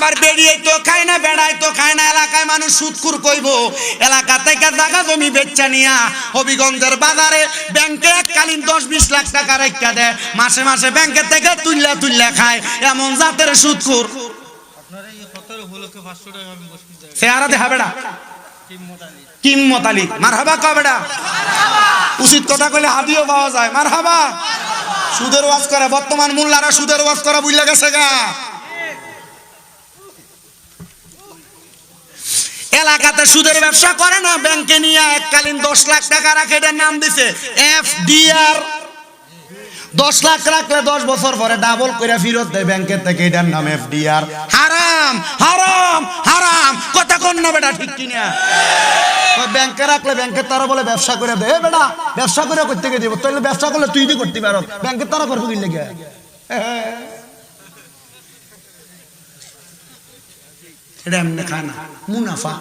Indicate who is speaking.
Speaker 1: আবার বেরিয়ে তো খায় না, বেড়ায় তো খায় না। এলাকায় মানুষ সুদখোর কইব, এলাকা থেকে জায়গা জমি বেচা নিয়া হবিগঞ্জের বাজারে ব্যাংকে এককালীন 10-20 লাখ টাকা রেখা দেয়, মাসে মাসে ব্যাংকের থেকে তুল্লা খায়। এমন জাতের সুদখোর। চেহারা দেখা বেড়া কিম্মত আলী মারহাবা কা বেড়া, উচিত কথা কইলে হাদিও পাওয়া যায়। মারহাবা। সুদের ওয়াজ করে, বর্তমান মোল্লারা সুদের ওয়াজ করা বুঝলে গেছে গা। এলাকাতে সুদের ব্যবসা করে না, ব্যাংকে নিয়ে এককালীন 10 লাখ টাকা রাখে, এটার নাম দিছে এফডিআর। 10 লাখ রাখলে 10 বছর পরে ডাবল করে ফেরত দেয় ব্যাংকের থেকে, এটার নাম এফডিআর। হারাম হারাম হারাম, কথা কোন না বেটা, ঠিক কিনা? ব্যাংকে রাখলে ব্যাংকের তারা বলে ব্যবসা করে দেয়। বেটা ব্যবসা করে করতে গিয়ে দিব, তাহলে ব্যবসা করলে তুই দি করতে পারো, ব্যাংকের তারা করবো কি লেগে? এটা এমনি খায় না, মুনাফা।